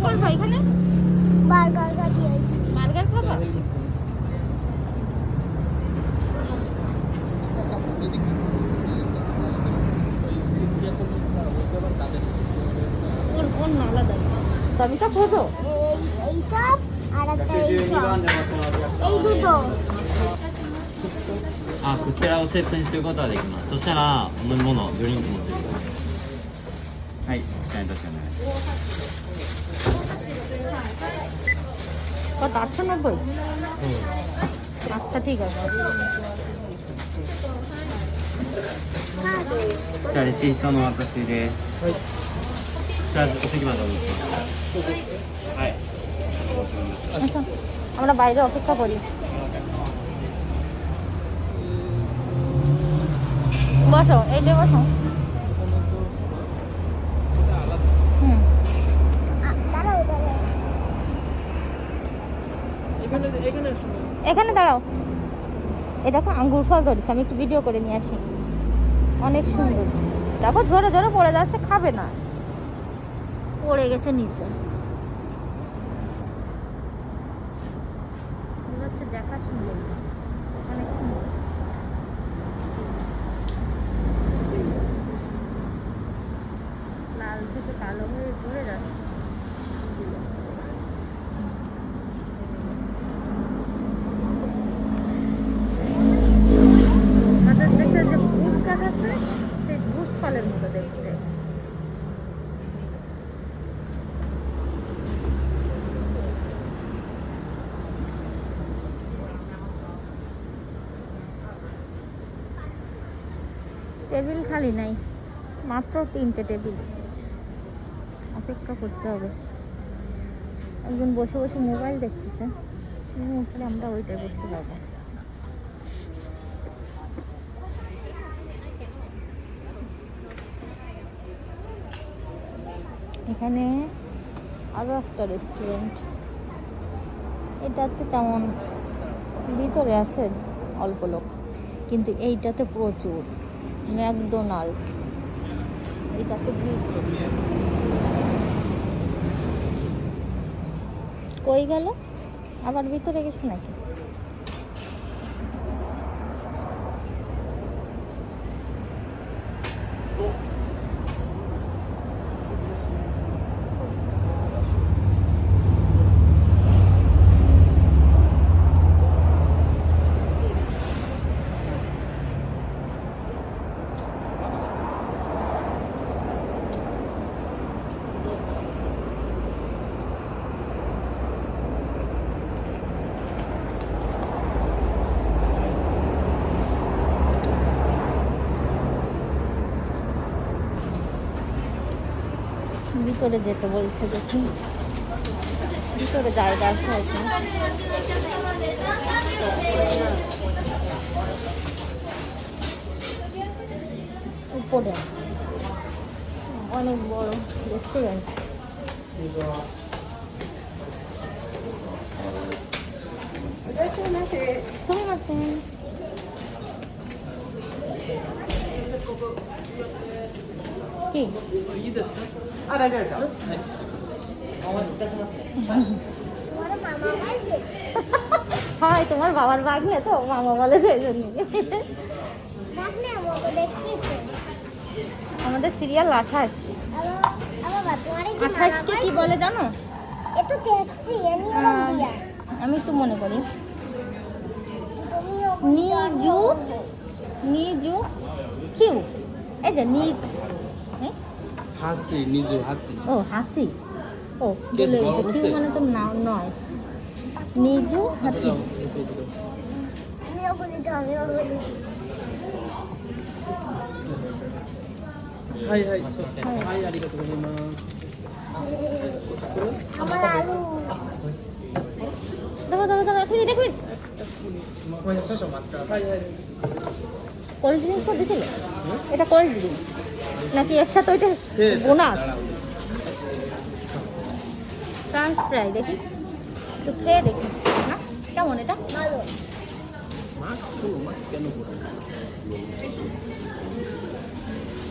করবো এখানে? বার্গার খাবি? বার্গার খাবা? ওর অন্য আলাদা দামিটা খোঁজো। এইসব আর একটা এইসব, এই দুটো। あ、こちらをセットにすることはできます。そしたら飲み物、ドリンクもついてきます。はい、お願いいたします。 কত? 890? আচ্ছা ঠিক আছে। じゃあレシートの私で。はい。じゃあお席までお願いします。はい。 আচ্ছা আমরা বাইরে অপেক্ষা করি। বসো, এইটা বসো। হুম, এখানে দাঁড়াও। এই দেখো আঙ্গুর ফল ধরেছে, আমি একটু ভিডিও করে নিয়ে আসি। অনেক সুন্দর। দেখো ঝরে ঝরে পড়ে যাচ্ছে, খাবে না, পড়ে গেছে নিচে। দেখা সুন্দর, অনেক সুন্দর। লাল থেকে কালো হয়ে ঝরে যাচ্ছে। আমাদের দেশের যে ঘুষ গাছ আছে, সেই ঘুষ ফলের মতো দেখতে। টেবিল খালি নাই, মাত্র 3টে টেবিল। অপেক্ষা করতে হবে। একজন বসে বসে মোবাইল দেখতেছে, উঠলে আমরা ওইটাই বসতে পারবো। এখানে আরো একটা রেস্টুরেন্ট, এটাতে তেমন ভিতরে আছে অল্প লোক, কিন্তু এইটাতে প্রচুর। ম্যাকডোনাল্ডস, এটাতে ভিড়। কই গেল? আবার ভিতরে গেছে নাকি? ভিতরে যেতে বলছে, দেখি ভিতরে জায়গা আছে। উপরে অনেক বড় রেস্টুরেন্ট। কি হয় তোমার বাবার বাগনে, তো মামা বলে তো এই জন্য। আমাদের সিরিয়াল 28। 28কে কি বলে জানো? আমি একটু মনে করি, নিজু নিজু কিউ, এই যে নিজ হাসি, নিজু হাসি। ও হাসি, ও বলে কিউ মানে তো না নয়, নিজু হাসি। হাই হাই হাই, আরিগাতো গোজাইমাসু। দাও দাও দাও, এখনই দেখবেন। কোল্ড ড্রিঙ্কস তো দিছিল, এটা কোল্ড ড্রিঙ্ক নাকি এর সাথে ওইটা বোনাস? ফ্রান্স ফ্রাই দেখি, একটু খেয়ে দেখি না কেমন। এটা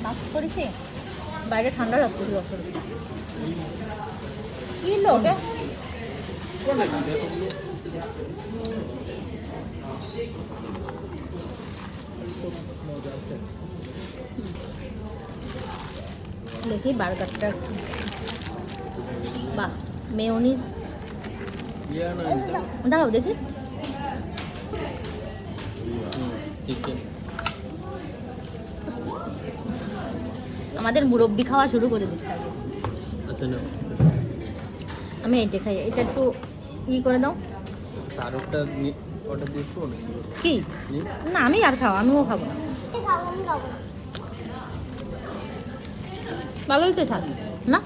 কাজ করেছি, বাইরে ঠান্ডা লাগছে। কি লোকে দেখি বার্গারটা বাহ মেয়োনিজ ইয়া না দাঁড়াও দেখি চিকেন আমাদের মুরব্বি খাওয়া শুরু করে দিচ্ছে আগে আচ্ছা না আমি এইটা খাই এটা একটু ই করে দাও শাহরুখটা অর্ডার দিয়েছো নাকি কি না আমি আর খাও আমিও খাবো না খাবো আমি খাবো না। ভালোই তো স্বাদ না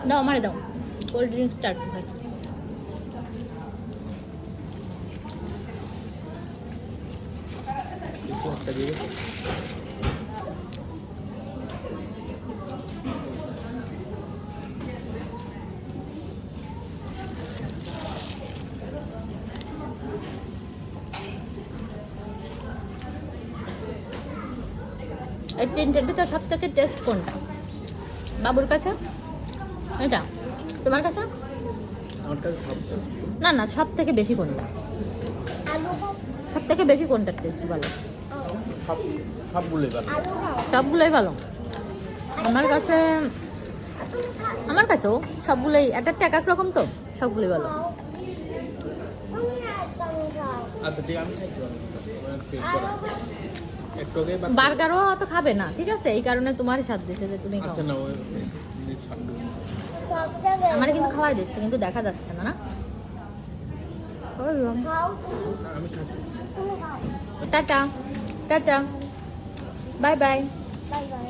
দাও আমারে দাও কোল্ড ড্রিঙ্কস স্টার্ট খাই কিছু একটা দিয়ে দাও। এই তিনটের ভিতর সব থেকে টেস্ট কোনটা বাবুর কাছে এটা তোমার কাছে আমার কাছে সবচেয়ে না না সব থেকে বেশি কোনটা আলু খাও সব থেকে বেশি কোনটার টেস্ট ভালো সব সবগুলোই ভালো আলু খাও সবগুলোই ভালো আমার কাছেও সবগুলোই একটা এক এক রকম তো সবগুলোই ভালো খাও তুমি একদম খাও আচ্ছা ঠিক আছে আমি খাইতে পারবো আমার পেট আলু ভরা। খাও একটু আগে বার্গারও অত খাবে না ঠিক আছে এই কারণে তোমারই স্বাদ দিছে যে তুমি খাও আচ্ছা না ওই সামনে সব জায়গায় আমার কিন্তু খাবার দিচ্ছে কিন্তু দেখা যাচ্ছে না না খাও তুমি আমি খাচ্ছি তুমি খাও tata tata bye bye bye bye